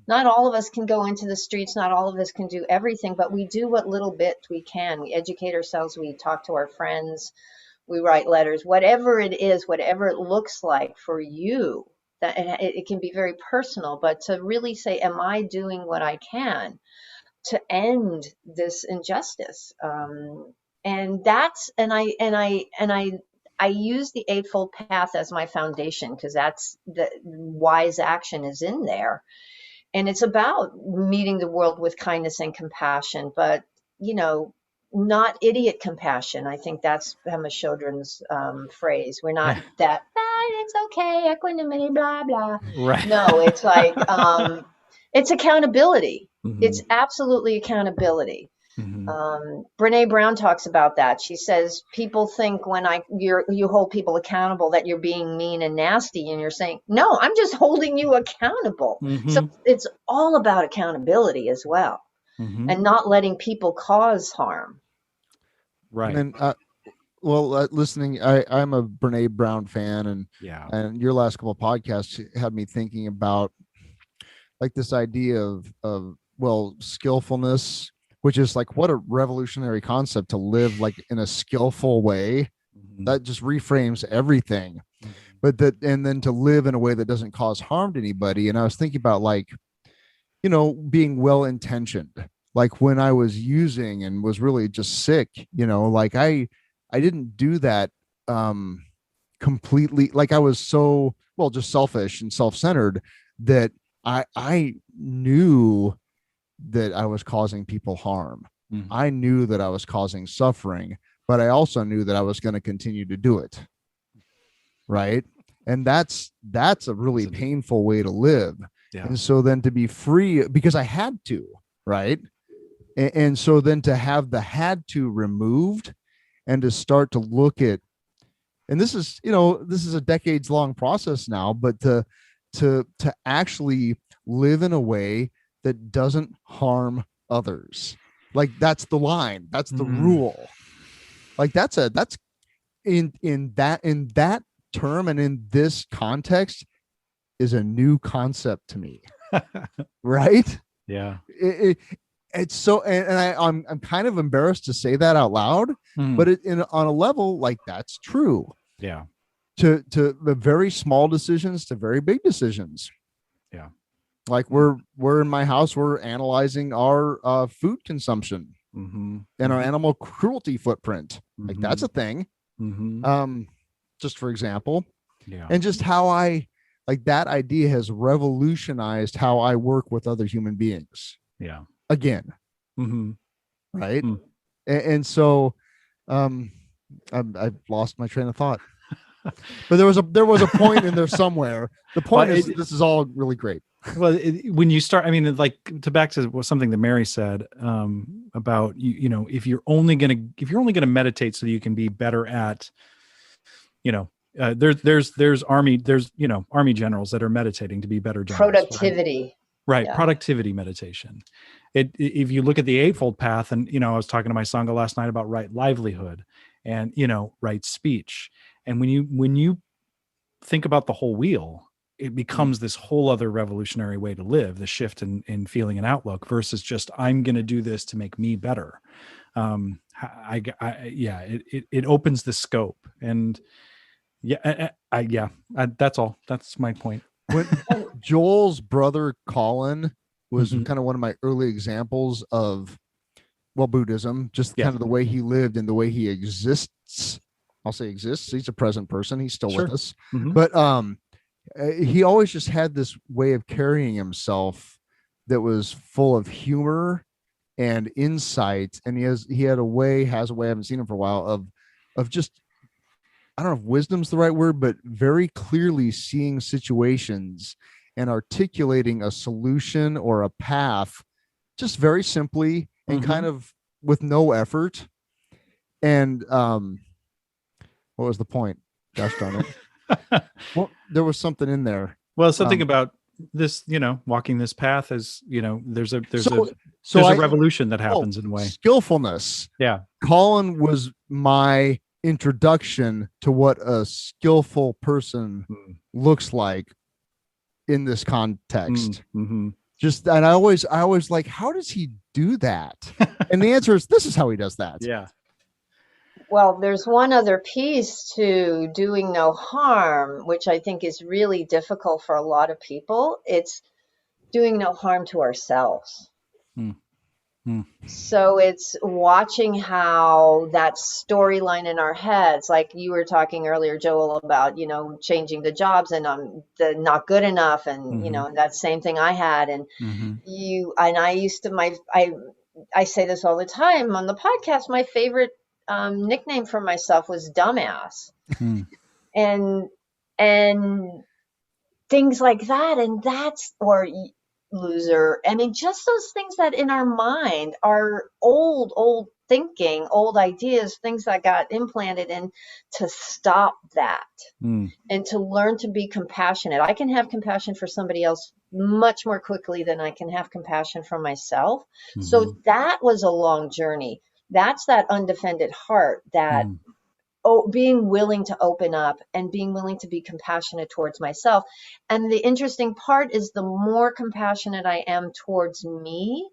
Not all of us can go into the streets. Not all of us can do everything, but we do what little bit we can. We educate ourselves. We talk to our friends. We write letters. Whatever it is, whatever it looks like for you, that it can be very personal. But to really say, "Am I doing what I can to end this injustice?" And that's I use the Eightfold Path as my foundation, because that's the wise action is in there. And it's about meeting the world with kindness and compassion, but not idiot compassion. I think that's Pema Chodron's phrase. We're not Yeah. that, it's okay, equanimity, blah blah. Right. No, it's like it's accountability. Mhm. It's absolutely accountability. Mhm. Brene Brown talks about that. She says people think when you hold people accountable that you're being mean and nasty, and you're saying, no, I'm just holding you accountable. So Mhm. it's all about accountability as well, Mhm. and not letting people cause harm. Right. And then, listening, I'm a Brene Brown fan, Yeah. and your last couple of podcasts had me thinking about like this idea of skillfulness, which is like what a revolutionary concept to live like in a skillful way. Mhm. That just reframes everything. Mhm. But and then to live in a way that doesn't cause harm to anybody. And I was thinking about like, being well intentioned. Like when I was using and was really just sick, like I didn't do that completely. Like I was so just selfish and self-centered that I knew that I was causing people harm. Mhm. I knew that I was causing suffering, but I also knew that I was going to continue to do it. Right. And that's a really painful way to live. Yeah. And so then to be free, because I had to, right. And so then to have the had to removed and to start to look at, and this is a decades long process now, but to actually live in a way that doesn't harm others. Like that's the line. That's the rule. Like that's in that term and in this context is a new concept to me. Right? Yeah. It's so, and I'm kind of embarrassed to say that out loud, but on a level like that's true. Yeah. To the very small decisions to very big decisions. Yeah. Like we're in my house, we're analyzing our food consumption and our animal cruelty footprint. Like that's a thing. Just for example. Yeah. And just how like that idea has revolutionized how I work with other human beings. Yeah. Again. Right. And so I've lost my train of thought. But there was a point in there somewhere. The point is this is all really great. Well, when you start, I mean, like back to something that Mary said about you know, if you're only gonna meditate so that you can be better at, you know, there's army generals that are meditating to be better generals. Productivity. Right. Yeah. Productivity meditation. If you look at the Eightfold Path, and, you know, I was talking to my Sangha last night about right livelihood and, you know, right speech. And when you think about the whole wheel, it becomes this whole other revolutionary way to live, the shift in feeling and outlook versus just, I'm going to do this to make me better. It opens the scope, and that's all. That's my point. When Joel's brother Colin was kind of one of my early examples of, well, Buddhism, just kind of the way he lived and the way he exists. I'll say exists. He's a present person. He's still with us. But he always just had this way of carrying himself that was full of humor and insight. And has a way, I haven't seen him for a while, of just, I don't know if wisdom's the right word, but very clearly seeing situations and articulating a solution or a path just very simply and kind of with no effort. And what was the point? Gosh darn it. Well, there was something in there. Well, something about this, you know, walking this path is, you know, there's a revolution that happens in a way. Skillfulness. Yeah. Colin was my introduction to what a skillful person looks like in this context. Just, and I always like, how does he do that? And the answer is, this is how he does that. Yeah. Well, there's one other piece to doing no harm, which I think is really difficult for a lot of people. It's doing no harm to ourselves. So it's watching how that storyline in our heads, like you were talking earlier, Joel, about, you know, changing the jobs and the not good enough, and you know, that same thing I had, and I used to I say this all the time on the podcast. My favorite nickname for myself was dumbass, and things like that, and that's, or loser. I mean, just those things that in our mind are old thinking, old ideas, things that got implanted, and to stop that and to learn to be compassionate. I can have compassion for somebody else much more quickly than I can have compassion for myself. So that was a long journey. That's that undefended heart, that being willing to open up and being willing to be compassionate towards myself. And the interesting part is, the more compassionate I am towards me,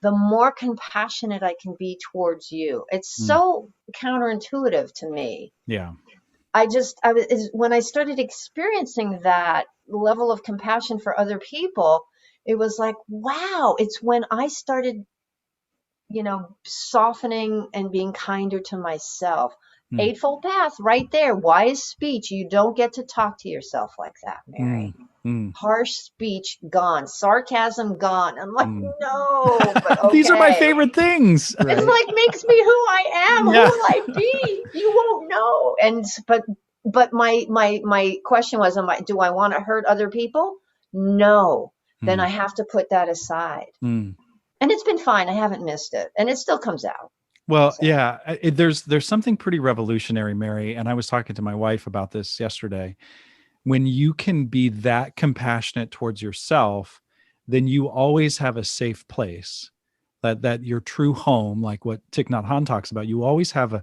the more compassionate I can be towards you. It's so counterintuitive to me. Yeah. When I started experiencing that level of compassion for other people, it was like, wow, it's when I started, you know, softening and being kinder to myself. Eightfold Path right there. Wise speech. You don't get to talk to yourself like that, Mary. Harsh speech gone. Sarcasm gone. I'm like, no. But okay. These are my favorite things. Right? It's like, makes me who I am. Yeah. Who will I be? You won't know. And but my question was, do I want to hurt other people? No. Then I have to put that aside. And it's been fine. I haven't missed it, and it still comes out. Well, yeah, there's something pretty revolutionary, Mary, and I was talking to my wife about this yesterday. When you can be that compassionate towards yourself, then you always have a safe place. that your true home, like what Thich Nhat Hanh talks about, you always have a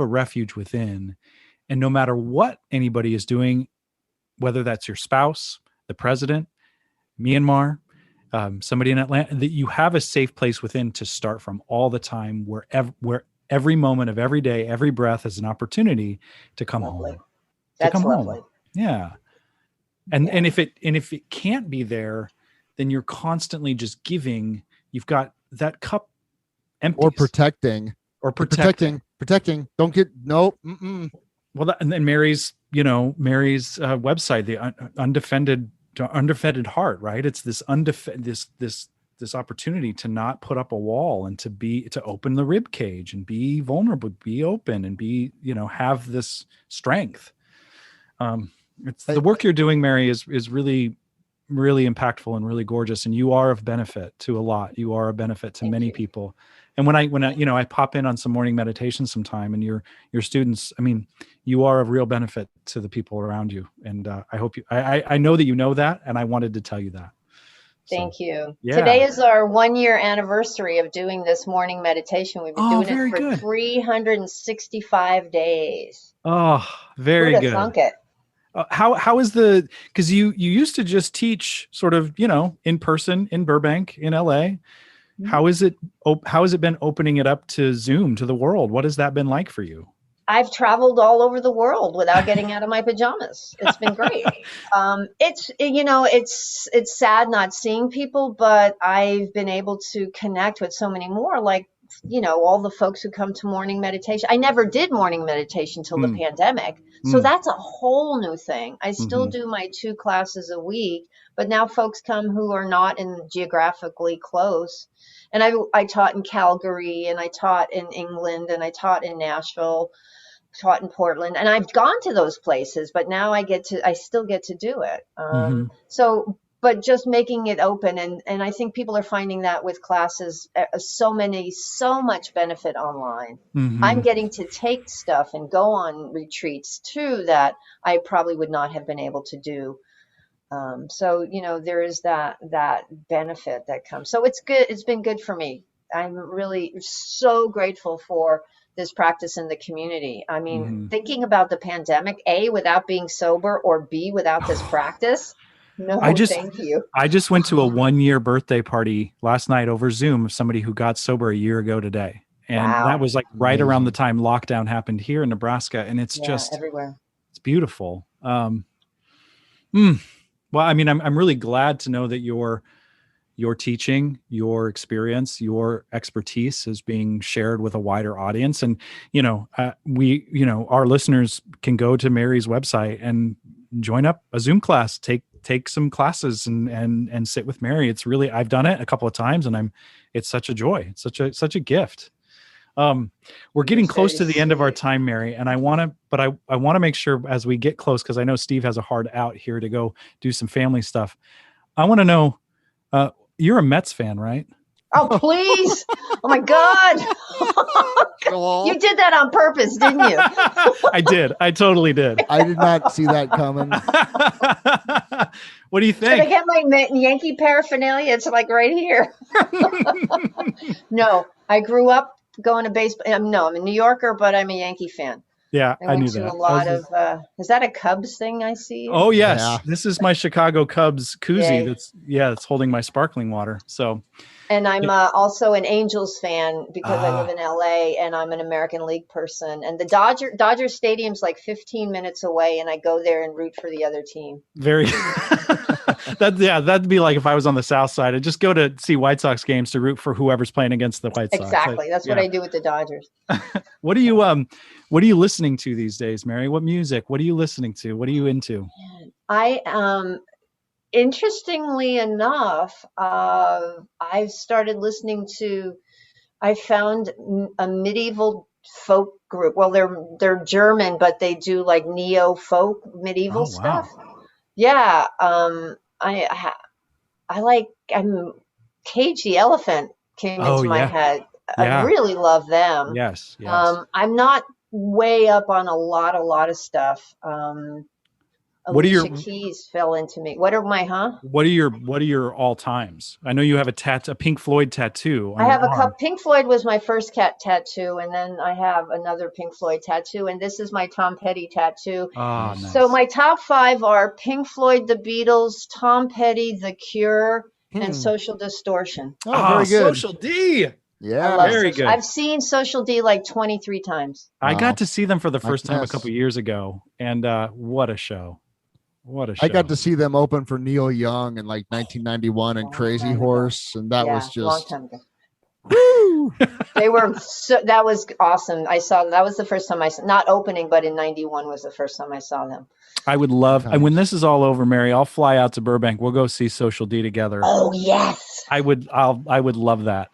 refuge within. And no matter what anybody is doing, whether that's your spouse, the president, Myanmar, somebody in Atlanta, that you have a safe place within to start from all the time, where every moment of every day, every breath is an opportunity to come Lovely. home. That's lovely. Home. Yeah. And if it can't be there, then you're constantly just giving. You've got that cup empty. Or protecting. Don't get no. Mm-mm. Well, and then Mary's website, the Undefended Heart, right? It's this this opportunity to not put up a wall and to open the rib cage and be vulnerable, be open, and be, have this strength. It's the work you're doing, Mary, is really, really impactful and really gorgeous. And you are of benefit to a lot. You are a benefit to many people. And when I pop in on some morning meditation sometime, and your students, I mean, you are of real benefit to the people around you. And I hope I know that you know that, and I wanted to tell you that. Thank you. Yeah. Today is our 1-year anniversary of doing this morning meditation. We've been doing it for 365 days. Oh, very good. Thunk it. How is because you used to just teach sort of, in person in Burbank, in LA. How has it been opening it up to Zoom, to the world? What has that been like for you? I've traveled all over the world without getting out of my pajamas. It's been great. It's sad not seeing people, but I've been able to connect with so many more, like, all the folks who come to morning meditation. I never did morning meditation till the pandemic. So that's a whole new thing. I still do my 2 classes a week, but now folks come who are not geographically close. And I taught in Calgary, and I taught in England, and I taught in Nashville, taught in Portland, and I've gone to those places, but now I still get to do it. But just making it open, and I think people are finding that with classes, so much benefit online. I'm getting to take stuff and go on retreats too that I probably would not have been able to do. There is that benefit that comes. So it's good. It's been good for me. I'm really so grateful for this practice in the community. I mean, thinking about the pandemic, A, without being sober, or B, without this practice. No, thank you. I just went to a 1-year birthday party last night over Zoom of somebody who got sober a year ago today. And that was like right around the time lockdown happened here in Nebraska. And it's just everywhere. It's beautiful. Well, I mean, I'm really glad to know that your teaching, your experience, your expertise is being shared with a wider audience. And, our listeners can go to Mary's website and join up a Zoom class, take some classes and sit with Mary. It's really, I've done it a couple of times, and it's such a joy. It's such a gift. We're getting close to the end of our time, Mary, and I want to make sure as we get close, because I know Steve has a hard out here to go do some family stuff. I want to know, you're a Mets fan, right? Oh, please. Oh my God. You did that on purpose, didn't you? I did. I totally did. I did not see that coming. What do you think? Did I get my Yankee paraphernalia? It's like right here. No, I grew up going to baseball. No, I'm a New Yorker, but I'm a Yankee fan. Yeah, I knew that. A lot of. Is that a Cubs thing I see? Oh yes, yeah. This is my Chicago Cubs koozie. That's holding my sparkling water. So. And I'm also an Angels fan because I live in LA, and I'm an American League person. And the Dodger Stadium's like 15 minutes away, and I go there and root for the other team. Very. That'd be like if I was on the South Side. I'd just go to see White Sox games to root for whoever's playing against the White Sox. Exactly. That's what I do with the Dodgers. What are you listening to these days, Mary? What music? What are you listening to? What are you into? Interestingly enough, I've started listening to. I found a medieval folk group. Well, they're German, but they do like neo folk medieval stuff. Yeah, I like. Cage the Elephant came into my head. Yeah. I really love them. Yes. I'm not way up on a lot of stuff. What are your Alicia Keys fell into me. What are my, What are your all times? I know you have a Pink Floyd tattoo on I your have a arm. cup. Pink Floyd was my first cat tattoo, and then I have another Pink Floyd tattoo, and this is my Tom Petty tattoo. Ah, nice. So my top 5 are Pink Floyd, The Beatles, Tom Petty, The Cure, and Social Distortion. Oh, very good. Social D. Yeah. I love Very Social. good. I've seen Social D like 23 times. I Wow. got to see them for the I first can time a guess. couple years ago, and what a show! What a show! I got to see them open for Neil Young in like 1991 and Long Crazy time ago. Horse, and that Yeah, was long just time ago. woo. They were that was awesome. I saw that was the first time I saw, not opening, but in 91 was the first time I saw them. I would love, Good and when times. this is all over, Mary, I'll fly out to Burbank. We'll go see Social D together. Oh yes. I would love that.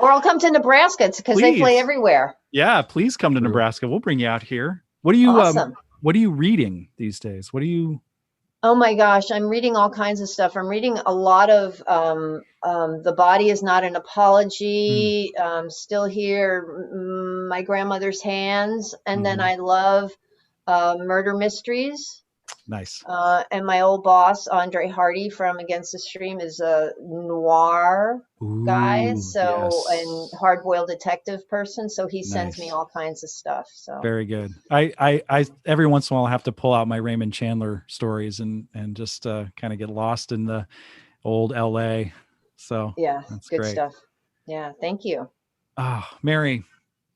Or I'll come to Nebraska because they play Please. everywhere. Yeah, please come to True. Nebraska. We'll bring you out here. What are you Awesome. What are you reading these days? What are you? Oh my gosh, I'm reading all kinds of stuff. I'm reading a lot of The Body Is Not an Apology, Still Here, My Grandmother's Hands, and then I love murder mysteries. Nice. And my old boss, Andre Hardy from Against the Stream, is a noir guy, Ooh, so yes. and hard-boiled detective person. So he sends me Nice. all kinds of stuff. So Very good. I every once in a while I have to pull out my Raymond Chandler stories and just kind of get lost in the old LA. So yeah, that's good great. stuff. Yeah, thank you. Ah, Mary,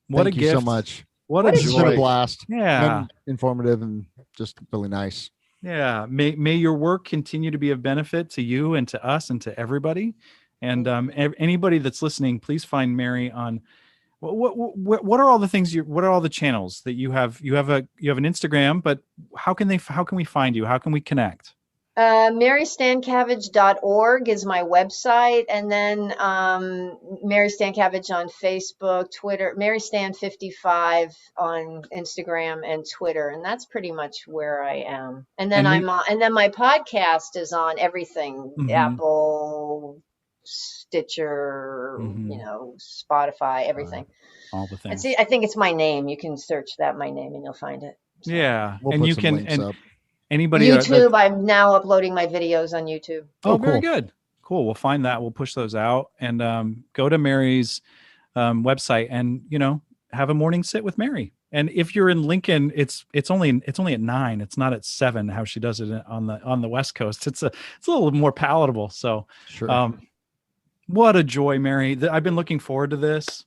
what Thank a you gift. so much. What What a a It's been a joy. blast. Yeah. And informative and just really nice. Yeah. May your work continue to be of benefit to you and to us and to everybody. And anybody that's listening, please find Mary on what are all the things what are all the channels that you have? You have an Instagram, but how can we find you? How can we connect? MaryStancavage.org is my website, and then Mary Stancavage on Facebook, Twitter, Mary Stan55 on Instagram and Twitter, and that's pretty much where I am. And then and then my podcast is on everything: Apple, Stitcher, Spotify, everything. All the things. I think it's my name. You can search that my name and you'll find it. So. Yeah, We'll and put you some can links up. Anybody YouTube, I'm now uploading my videos on YouTube. Oh, very cool. good. Cool. We'll find that. We'll push those out and go to Mary's website and have a morning sit with Mary. And if you're in Lincoln, it's only at 9. It's not at 7. How she does it on the West Coast. It's a little more palatable. So, Sure. what a joy, Mary. I've been looking forward to this.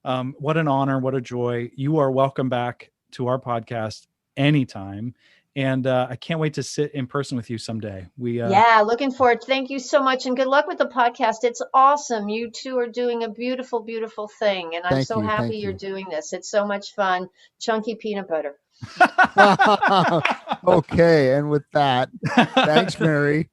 What an honor. What a joy. You are welcome back to our podcast anytime. And I can't wait to sit in person with you someday. Yeah, looking forward. Thank you so much, and good luck with the podcast. It's awesome. You two are doing a beautiful, beautiful thing, and I'm so happy you're doing this. It's so much fun. Chunky peanut butter. Okay, and with that, thanks, Mary.